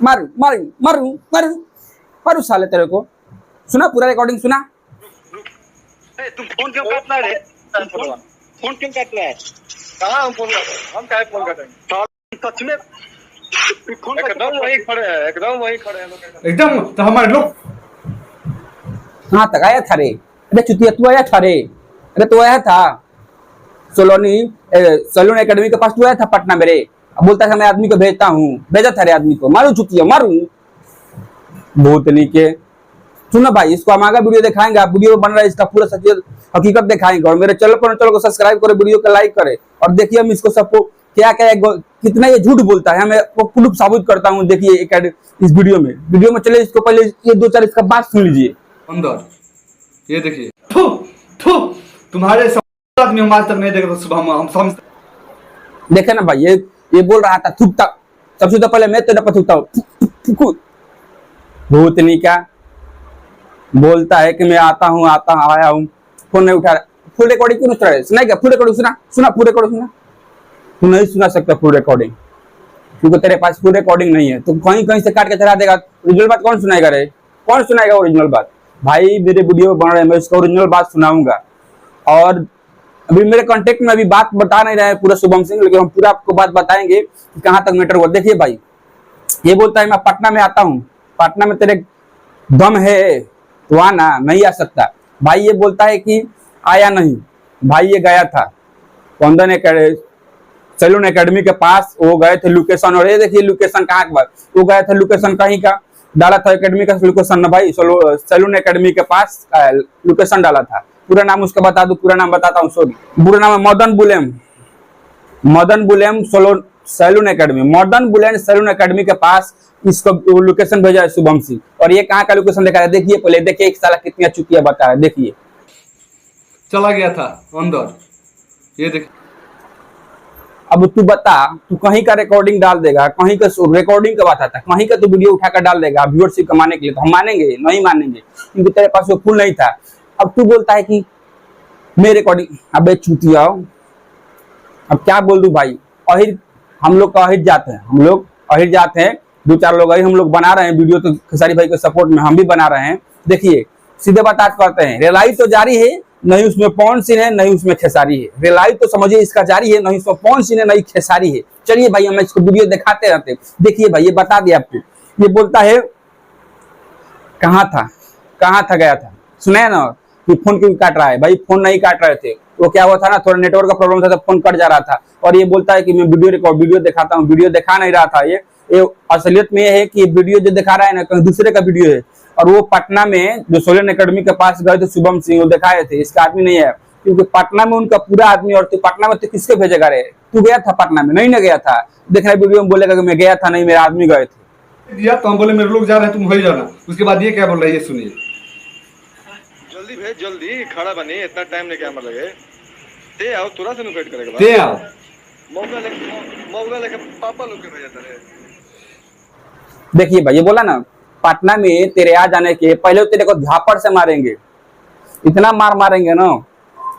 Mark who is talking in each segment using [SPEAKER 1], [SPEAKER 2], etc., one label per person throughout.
[SPEAKER 1] मारू मारू मारू मारू मारू साले तेरे को। सुना पूरा रिकॉर्डिंग सुना।
[SPEAKER 2] तुम फोन क्यों काट रहा है? फोन क्यों काट रहा है? कहाँ हम फोन कर रहे हैं? हम क्या फोन कर रहे हैं? सच में एकदम वही खड़े हैं, एकदम वही खड़े हैं लोग
[SPEAKER 3] एकदम। तो हमारे लोग
[SPEAKER 1] कहाँ तक आया था रे? अरे चुतिया तू आया था रे? अरे तू आया था सैलून एकेडमी के पास, तू आया था पटना मेरे। अब बोलता है मैं आदमी को भेजता हूँ, भेजा था रे आदमी को। मारू चुतिया मारू भूतनी के। सुनो भाई, इसको हम आगे वीडियो दिखाएंगे। आप वीडियो बन रहा है, इसका पूरा सच हकीकत दिखाएंगे। और मेरे चैनल को सब्सक्राइब करो, वीडियो को लाइक करे और देखिए हम इसको सबको क्या क्या कितना ये झूठ बोलता है। मैं प्रूफ साबित करता हूँ। देखिए इस वीडियो में चले, इसको पहले ये दो चार इसका बात सुन लीजिए।
[SPEAKER 3] अंदर ये देखिए, तुम्हारे आदमी हम आज तक नहीं देखे तो सुबह हम समझ
[SPEAKER 1] देखे ना भाई, ये बोल रहा था थूकता। सबसे तो पहले मैं तेरे पर थूकता हूँ। भूतनी का बोलता है कि मैं आया हूँ, फोन नहीं उठा रहा। फुल रिकॉर्डिंग क्यों नहीं सुना रहे? सुना क्या? फुल रिकॉर्डिंग सुना फुल रिकॉर्डिंग सुना। तू नहीं सुना सकता फुल रिकॉर्डिंग, क्योंकि तेरे पास फुल रिकॉर्डिंग नहीं है। तो कहीं से काट के चला देगा। ओरिजिनल बात कौन सुनाएगा रे? कौन सुनाएगा ओरिजिनल बात? भाई मेरे वीडियो बन रहे हैं, मैं इसका ओरिजिनल बात सुनाऊंगा। और अभी मेरे कांटेक्ट में अभी बात बता नहीं रहे हैं पूरा शुभम सिंह, लेकिन हम पूरा आपको बात बताएंगे कि कहाँ तक मैटर हुआ। देखिए भाई, ये बोलता है मैं पटना में आता हूँ, पटना में तेरे दम है तो आना, नहीं आ सकता। भाई ये बोलता है कि आया नहीं। भाई ये गया था स्पंदन सैलून एकेडमी के पास, वो गए थे लोकेशन। और ये देखिए लोकेशन कहाँ का, वो गए थे लोकेशन कहीं का डाला था, एकेडमी का लोकेशन ना भाई, सैलून एकेडमी के पास लोकेशन डाला था। पूरा नाम उसका बता दो, पूरा नाम बताता हूँ, सॉरी। पूरा नाम है Madan Bulem salon academy. Madan Bulem salon academy के पास इसको लोकेशन भेजा है शुभम सिंह। और ये कहाँ का लोकेशन दिखा रहा है? देखिए पहले, देखिए एक साला कितनी चुतिया बता रहा है। देखिए
[SPEAKER 3] चला गया था अंदर, ये देखिए।
[SPEAKER 1] अब तू बता, तू कहीं का रिकॉर्डिंग डाल देगा, कहीं का रिकॉर्डिंग का बात आता, कहीं का तू वीडियो उठाकर डाल देगा व्यूअरशिप कमाने के लिए, तो हम मानेंगे? नहीं मानेंगे, क्योंकि तेरे पास वो फुल नहीं था। अब तू बोलता है कि मैं रिकॉर्डिंग, अबे चूतिया, अब क्या बोल दूं भाई। अहिर, हम लोग का अहिर जाते हैं, हम लोग अहिर जाते हैं, दो चार लोग अहिर हम लोग बना रहे हैं वीडियो, तो खेसारी भाई के सपोर्ट में हम भी बना रहे हैं। देखिए सीधे बात आज करते हैं, रेलाई तो जारी है, नहीं उसमें पवन सिंह है, नहीं उसमें खेसारी है। रेलाई तो समझिए इसका जारी है, नहीं उसमें पवन सिंह है, नहीं खेसारी है। चलिए भाई हम इसको वीडियो दिखाते रहते। देखिए भाई ये बता दिया आपको। ये बोलता है कहाँ था गया था, सुना ना कि फोन क्यों काट रहा है? भाई फोन नहीं काट रहे थे, वो क्या हुआ था ना, थोड़ा नेटवर्क का प्रॉब्लम था तो फोन कट जा रहा था। और ये बोलता है कि मैं वीडियो दिखाता हूँ, वीडियो दिखा नहीं रहा था। ये असलियत में ये है कि वीडियो जो दिखा रहा है ना, कहीं दूसरे का वीडियो है। और वो पटना में जो सैलून एकेडमी के पास गए थे शुभम सिंह, वो दिखाए थे, इसका आदमी नहीं है, क्योंकि पटना में उनका पूरा आदमी। और तू पटना में तो किसके भेजेगा रे? तू गया था पटना में? नहीं ना गया था। देख रहे वीडियो में बोलेगा कि मैं गया था, नहीं मेरा आदमी गए थे।
[SPEAKER 3] दिया तो हम बोले मेरे लोग जा रहे हैं, तुम वही जाना। उसके बाद ये क्या बोल रही है, सुनिए।
[SPEAKER 2] जल्दी भेज, जल्दी खड़ा बनी, इतना टाइम नहीं क्या लगे। ते आओ, तुरंत से वेट करेगा।
[SPEAKER 3] ते आओ,
[SPEAKER 2] मौका लेके पापा लोग के भेजा था।
[SPEAKER 1] देखिए भाई ये बोला ना, पटना में तेरे आ जाने के पहले तेरे को झापड़ से मारेंगे, इतना मारेंगे ना।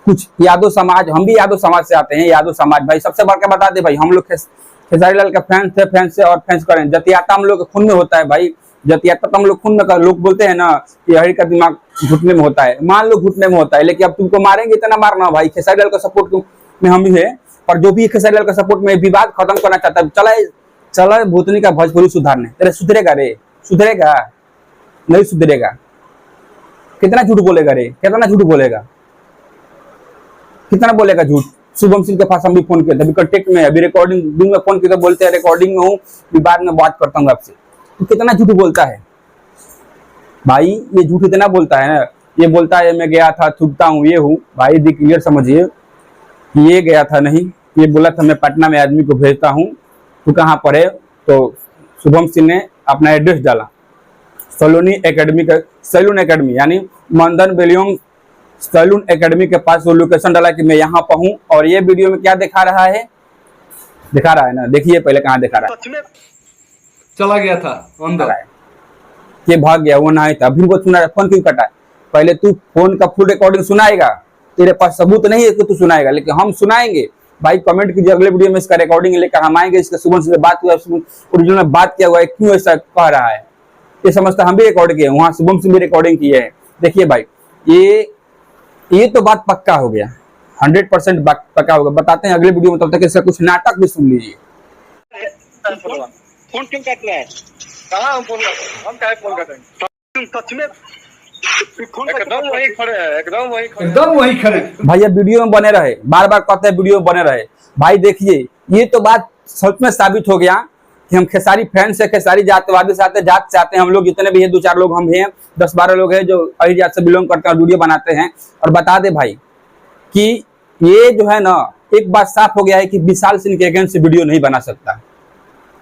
[SPEAKER 1] कुछ यादव समाज, हम भी यादव समाज से आते हैं। यादव समाज भाई सबसे बढ़ के बता दे भाई, हम लोग खेसारी लाल के फैंस से और फैंस करें। जतियाता हम लोग के खून में होता है भाई, जतियाता तो हम लोग खून में। लोग बोलते हैं ना कि हरी का दिमाग घुटने में होता है, मान लो घुटने में होता है, लेकिन अब तुमको मारेंगे इतना मारना भाई। खेसारी लाल का सपोर्ट में हम ही है, और जो भी खेसारी लाल का सपोर्ट में विवाद खत्म करना चाहता है, चला भूतनी का भोजपुरी सुधारने। तेरे सुधरेगा रे? सुधरेगा? नहीं सुधरेगा। कितना झूठ बोलेगा रे? कितना झूठ बोलेगा? कितना बोलेगा झूठ? शुभम सिंह के पास हम भी फोन किया था, अभी कांटेक्ट में, अभी रिकॉर्डिंग दिन में फोन किया, बोलते हैं रिकॉर्डिंग में हूँ, बाद में बात करता हूँ आपसे। तो कितना झूठ बोलता है भाई, ये झूठ इतना बोलता है ना। ये बोलता है मैं गया था, थूकता हूँ, ये हूँ। भाई दी क्लियर समझिए, ये गया था नहीं, ये बोला था मैं पटना में आदमी को भेजता हूँ, तू कहाँ पर है? तो शुभम सिंह ने अपना एड्रेस डाला, सैलून एकेडमी यानी मदन बुलेम सैलून एकेडमी के पास वो लोकेशन डाला कि मैं यहाँ पर हूँ। और ये वीडियो में क्या दिखा रहा है ना, देखिए पहले कहाँ दिखा रहा है।
[SPEAKER 3] चला गया था अंदर,
[SPEAKER 1] ये भाग गया, वो नहीं था। अभी वो सुना, फोन क्यों कटा? पहले तू फोन का फुल रिकॉर्डिंग सुनाएगा, तेरे पास सबूत नहीं है कि तू सुनाएगा, लेकिन हम सुनाएंगे। भाई कमेंट कीजिए, अगले वीडियो में इसका रिकॉर्डिंग लेकर हम आएंगे, इसका शुभम से बात हुआ, ओरिजिनल में बात किया हुआ है, क्यों ऐसा कह रहा है ये समझता, हम भी रिकॉर्ड किए, वहां शुभम से भी रिकॉर्डिंग किए है। देखिए भाई ये तो बात पक्का हो गया, 100% पक्का होगा, बताते हैं अगले वीडियो में, तब तक इसका कुछ नाटक भी सुन लीजिए।
[SPEAKER 2] फोन क्यों काट रहा है? कहाँ हम फोन कर, हम क्या फोन कर रहे हैं? तुम सच में एकदम वही खड़े हैं, एकदम वही खड़े हैं।
[SPEAKER 1] भैया वीडियो में बने रहे, बार बार कहते हैं वीडियो में बने रहे। भाई देखिए ये तो बात सच में साबित हो गया कि हम खेसारी फैंस है, खेसारी जातवादी जात चाहते हैं हम लोग, जितने भी हैं 2-4 लोग हम हैं, 10-12 लोग हैं जो अही जात से बिलोंग करते हैं, वीडियो बनाते हैं। और बता दे भाई कि ये जो है ना, एक बात साफ हो गया है कि विशाल सिंह के अगेंस्ट वीडियो नहीं बना सकता।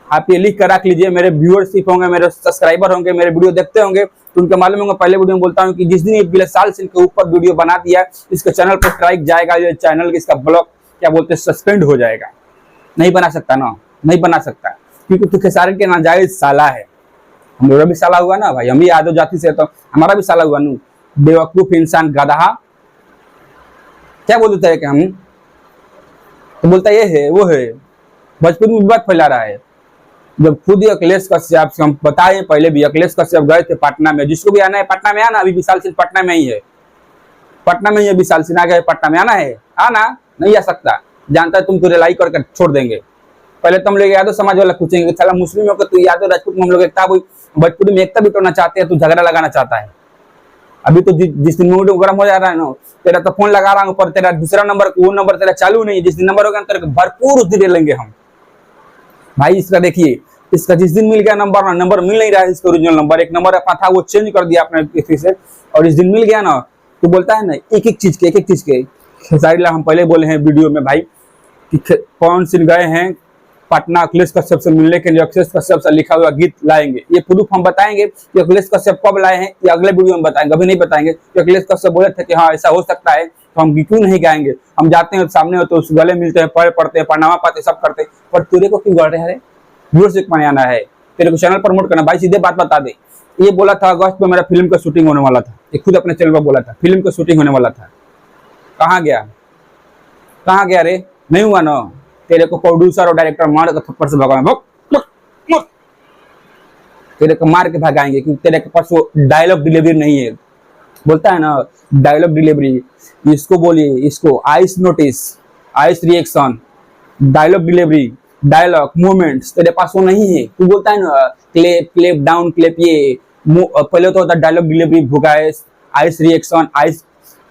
[SPEAKER 1] आप ये लिख कर रख लीजिए, मेरे व्यूअरशिप होंगे, मेरे सब्सक्राइबर होंगे, मेरे वीडियो देखते होंगे तो उनके मालूम होगा। पहले वीडियो में बोलता हूँ कि जिस दिन ये विशाल सिंह के ऊपर वीडियो बना दिया, इसके चैनल पर स्ट्राइक जाएगा, ये चैनल इसका ब्लॉक क्या बोलते हैं सस्पेंड हो जाएगा। नहीं बना सकता ना, नहीं बना सकता, क्योंकि तू खेसारी के नाजायज साला है। हम लोग भी साला हुआ ना भाई, हम भी यादव जाति से, तो हमारा भी साला हुआ नू, बेवकूफ इंसान, गधा। क्या बोलते थे कि हम तो बोलता ये है वो है, भोजपुरी में विवाद फैला रहा है। जब खुद ही अखिलेश कश्यप से हम बताए, पहले भी अखिलेश कश्यप गए थे पटना में, जिसको भी आना है पटना में आना, अभी विशाल सिंह पटना में ही है, पटना में ही है विशाल सिंह, आ गए पटना में आना है, आना नहीं आ सकता, जानता है तुमको रिलाई करके छोड़ देंगे। पहले तो हम लोग यादव समाज वाला पूछेंगे, साला मुस्लिमों को तू यादव राजपूत में हम लोग एकता, भोजपुरी में एकता बिटोना चाहते हैं, तू झगड़ा लगाना चाहता है। अभी तो जिस दिन मूड गर्म हो जा रहा है ना, तेरा तो फोन लगा रहा हूँ पर तेरा दूसरा नंबर, वो नंबर तेरा चालू नहीं है, जिस दिन नंबर होगा तेरे भरपूर उस दिन लेंगे हम। भाई इसका देखिए, इसका जिस दिन मिल गया नंबर, नंबर मिल नहीं रहा है, इसका ओरिजिनल नंबर, एक नंबर अपना था वो चेंज कर दिया अपने किसी से, और इस दिन मिल गया ना तो बोलता है ना एक एक चीज के खेसारी लाल। हम पहले बोले हैं वीडियो में भाई कि पवन सिंह गए हैं पटना अखिलेश कश्यप से मिलने के लिए, अखिलेश कश्यप से लिखा हुआ गीत लाएंगे, ये प्रूफ हम बताएंगे कि अखिलेश कश्यप कब लाए हैं, ये अगले वीडियो में बताएंगे, अभी नहीं बताएंगे कि अखिलेश कश्यप बोले थे कि हाँ ऐसा हो सकता है, तो हम क्यों नहीं गाएंगे। हम जाते हैं सामने हो तो उस गले मिलते हैं, पैर पड़ते हैं, प्रणामा पाते, सब करते, पर तेरे को क्यों गढ़ रहे हैं? व्यूअरशिप बनाना है, तेरे को चैनल प्रमोट करना। भाई सीधे बात बता दे, ये बोला था अगस्त में मेरा फिल्म का शूटिंग होने वाला था, ये खुद अपने चैनल पर बोला था फिल्म का शूटिंग होने वाला था, कहाँ गया रे? नहीं हुआ ना, तेरे को प्रोड्यूसर और डायरेक्टर मार के थप्पड़ से भगाएंगे, तेरे को मार के भगाएंगे, क्योंकि तेरे के पास वो डायलॉग डिलीवरी नहीं है। बोलता है ना डायलॉग डिलीवरी, इसको बोलिए, इसको eyes notice, eyes reaction, dialogue delivery, dialogue movements, तेरे पास वो नहीं है। तू बोलता है ना क्लेप डाउन क्लेप, ये पहले तो होता डायलॉग डिलीवरी, भुगाइस, आइस रिएक्शन, आइस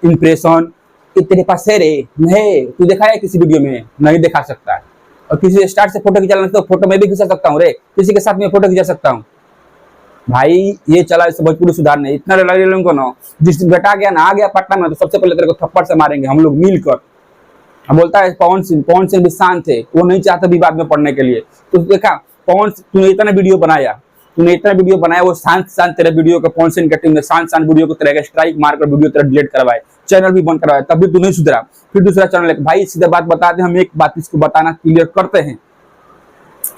[SPEAKER 1] इंप्रेशन, तेरे पास है रे? नहीं, तू देखा है किसी वीडियो में? नहीं दिखा सकता है। और किसी स्टार से फोटो खिंचा तो फोटो में भी खिंचा सकता हूँ रे, किसी के साथ में फोटो खिंचा सकता हूँ। भाई ये चला इस भोजपुरी सुधार नहीं, इतना लड़ाई को ना, जिस दिन बेटा गया ना, आ गया पटना में, तो सबसे पहले तेरे को थप्पड़ से मारेंगे हम लोग मिलकर। बोलता है पवन सिंह भी शांत थे, वो नहीं चाहता विवाद में पड़ने के लिए। तो देखा तूने इतना वीडियो बनाया, वो शांत तेरे वीडियो को पवन सिंह की टीम ने शांत वीडियो को तेरे स्ट्राइक मारकर वीडियो तेरा डिलीट करवाए, चैनल भी बंद करवाया, तब भी तू नहीं सुधरा, फिर दूसरा चैनल लेकर। भाई सीधे बात बता दे, हम एक बात इसको बताना क्लियर करते हैं,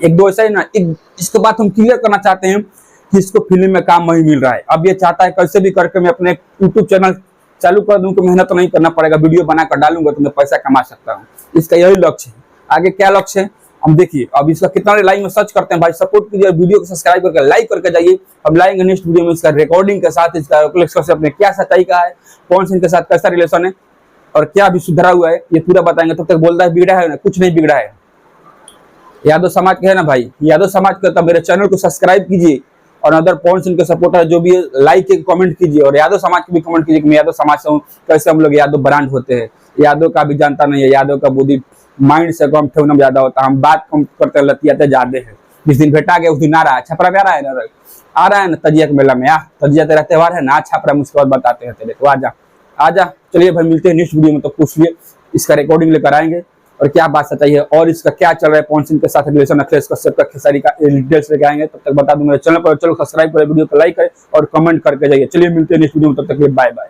[SPEAKER 1] एक दो ऐसा ही ना, इसको बात हम क्लियर करना चाहते हैं कि इसको फिल्म में काम नहीं मिल रहा है। अब ये चाहता है कैसे भी करके मैं अपने यूट्यूब चैनल चालू कर दूं, तो मेहनत तो नहीं करना पड़ेगा, वीडियो बनाकर डालूंगा तो मैं पैसा कमा सकता हूँ। इसका यही लक्ष्य है। आगे क्या लक्ष्य है हम देखिए। अब इसका कितना लाइक में सर्च करते हैं भाई, सपोर्ट कीजिए, वीडियो को सब्सक्राइब करके लाइक करके जाइए। अब लाएंगे नेक्स्ट वीडियो में इसका रिकॉर्डिंग के साथ, इसका अपने क्या सच्चाई का है, पवन सिंह के साथ कैसा रिलेशन है और क्या अभी सुधरा हुआ है, ये पूरा बताएंगे। तब तक बोलता है बिगड़ा है ना, कुछ नहीं बिगड़ा है। यादव समाज के है ना भाई, यादव समाज का, तब मेरे चैनल को सब्सक्राइब कीजिए और अदर पवन सिंह के सपोर्टर जो भी लाइक के कमेंट कीजिए, और यादव समाज के भी कमेंट कीजिए कि मैं यादव समाज से हूँ, कैसे हम लोग यादव ब्रांड होते हैं। यादव का भी जानता नहीं है, यादव का बुद्धि माइंड से कम ठेवना ज्यादा होता है, हम बात कम करते हैं, लतियाते ज्यादा है। जिस दिन भेटा गया उस दिन आ रहा है, छपरा में आ रहा है ना तजिया के मेला में, तजिया तेरा त्योहार है ना, छपरा में उसके बाद बताते हैं तेरे को, आजा। चलिए भाई मिलते हैं नेक्स्ट वीडियो में, तो पूछ लिए, इसका रिकॉर्डिंग लेकर आएंगे और क्या बात सच्चाई है और इसका क्या चल रहा है पवन सिंह के साथ रिलेशन, अखिलेश कश्यप का, खेसारी का डिटेल्स लेके आएंगे। तब तक बता दूं मेरे चैनल पर चलो सब्सक्राइब करें, वीडियो को लाइक करें और कमेंट करके जाइए। चलिए मिलते हैं नेक्स्ट वीडियो में, तब तक बाय बाय।